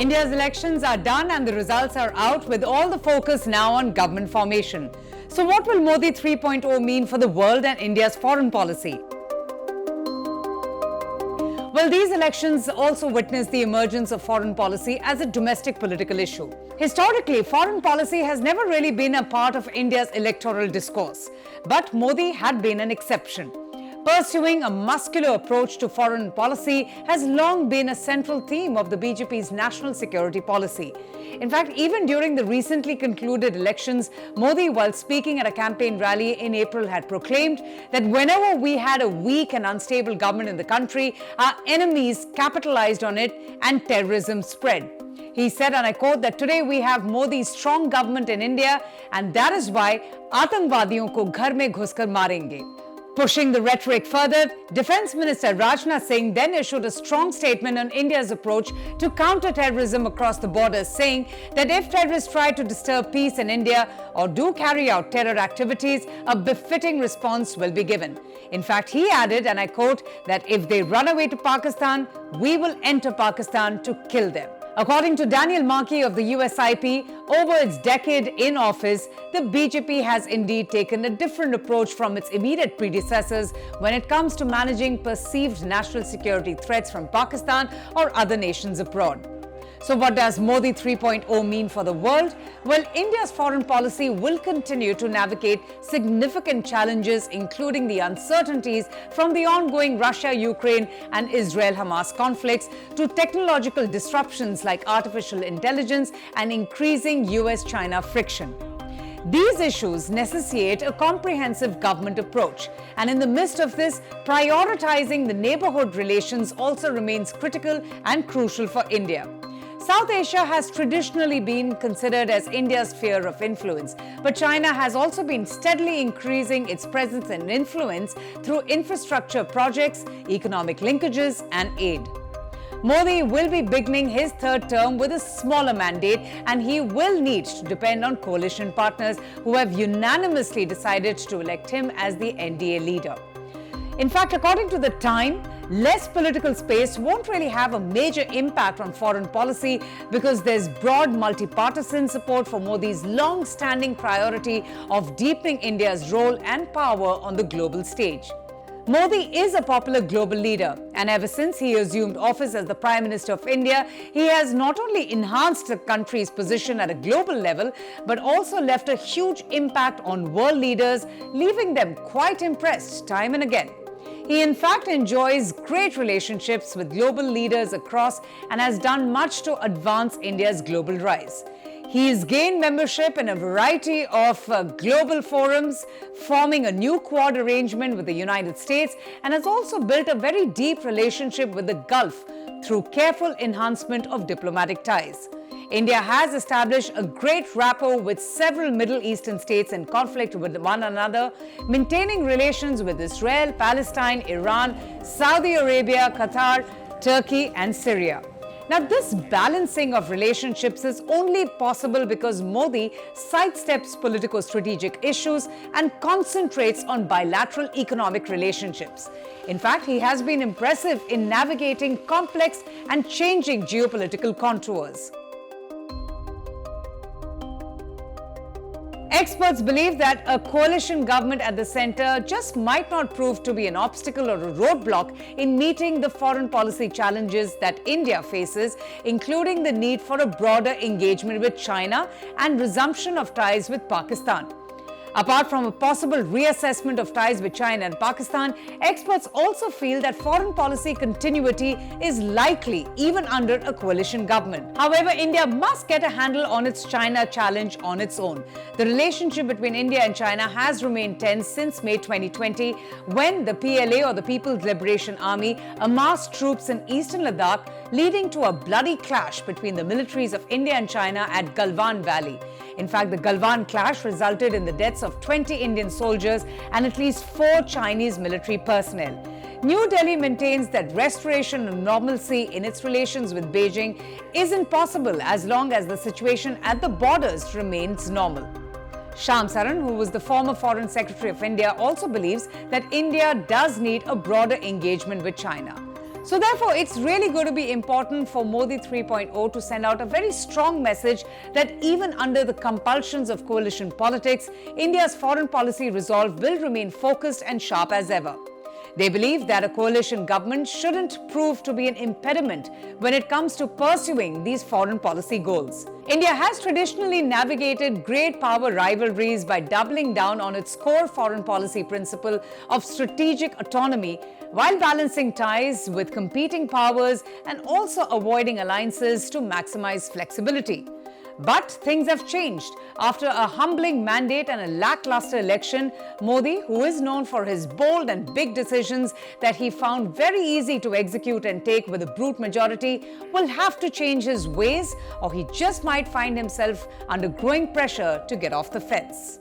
India's elections are done and the results are out, with all the focus now on government formation. So what will Modi 3.0 mean for the world and India's foreign policy? Well, these elections also witnessed the emergence of foreign policy as a domestic political issue. Historically, foreign policy has never really been a part of India's electoral discourse, but Modi had been an exception. Pursuing a muscular approach to foreign policy has long been a central theme of the BJP's national security policy. In fact, even during the recently concluded elections, Modi, while speaking at a campaign rally in April, had proclaimed that whenever we had a weak and unstable government in the country, our enemies capitalized on it and terrorism spread. He said, and I quote, that today we have Modi's strong government in India, and that is why आतंकवादियों को घर में घुसकर मारेंगे. Pushing the rhetoric further, Defence Minister Rajnath Singh then issued a strong statement on India's approach to counter-terrorism across the borders, saying that if terrorists try to disturb peace in India or do carry out terror activities, a befitting response will be given. In fact, he added, and I quote, that if they run away to Pakistan, we will enter Pakistan to kill them. According to Daniel Markey of the USIP, over its decade in office, the BJP has indeed taken a different approach from its immediate predecessors when it comes to managing perceived national security threats from Pakistan or other nations abroad. So what does Modi 3.0 mean for the world? Well, India's foreign policy will continue to navigate significant challenges, including the uncertainties from the ongoing Russia-Ukraine and Israel-Hamas conflicts to technological disruptions like artificial intelligence and increasing US-China friction. These issues necessitate a comprehensive government approach, and in the midst of this, prioritizing the neighborhood relations also remains critical and crucial for India. South Asia has traditionally been considered as India's sphere of influence, but China has also been steadily increasing its presence and influence through infrastructure projects, economic linkages, and aid. Modi will be beginning his third term with a smaller mandate, and he will need to depend on coalition partners who have unanimously decided to elect him as the NDA leader. In fact, according to The Time, less political space won't really have a major impact on foreign policy because there's broad multi-partisan support for Modi's long-standing priority of deepening India's role and power on the global stage. Modi is a popular global leader, and ever since he assumed office as the Prime Minister of India, he has not only enhanced the country's position at a global level, but also left a huge impact on world leaders, leaving them quite impressed time and again. He in fact enjoys great relationships with global leaders across and has done much to advance India's global rise. He has gained membership in a variety of global forums, forming a new Quad arrangement with the United States, and has also built a very deep relationship with the Gulf through careful enhancement of diplomatic ties. India has established a great rapport with several Middle Eastern states in conflict with one another, maintaining relations with Israel, Palestine, Iran, Saudi Arabia, Qatar, Turkey, and Syria. Now, this balancing of relationships is only possible because Modi sidesteps politico-strategic issues and concentrates on bilateral economic relationships. In fact, he has been impressive in navigating complex and changing geopolitical contours. Experts believe that a coalition government at the center just might not prove to be an obstacle or a roadblock in meeting the foreign policy challenges that India faces, including the need for a broader engagement with China and resumption of ties with Pakistan. Apart from a possible reassessment of ties with China and Pakistan, experts also feel that foreign policy continuity is likely even under a coalition government. However, India must get a handle on its China challenge on its own. The relationship between India and China has remained tense since May 2020, when the PLA, or the People's Liberation Army, amassed troops in eastern Ladakh, leading to a bloody clash between the militaries of India and China at Galwan Valley. In fact, the Galwan clash resulted in the deaths of 20 Indian soldiers and at least 4 Chinese military personnel. New Delhi maintains that restoration of normalcy in its relations with Beijing isn't possible as long as the situation at the borders remains normal. Shyam Saran, who was the former Foreign Secretary of India, also believes that India does need a broader engagement with China. So therefore, it's really going to be important for Modi 3.0 to send out a very strong message that even under the compulsions of coalition politics, India's foreign policy resolve will remain focused and sharp as ever. They believe that a coalition government shouldn't prove to be an impediment when it comes to pursuing these foreign policy goals. India has traditionally navigated great power rivalries by doubling down on its core foreign policy principle of strategic autonomy while balancing ties with competing powers and also avoiding alliances to maximize flexibility. But things have changed. After a humbling mandate and a lackluster election, Modi, who is known for his bold and big decisions that he found very easy to execute and take with a brute majority, will have to change his ways, or he just might find himself under growing pressure to get off the fence.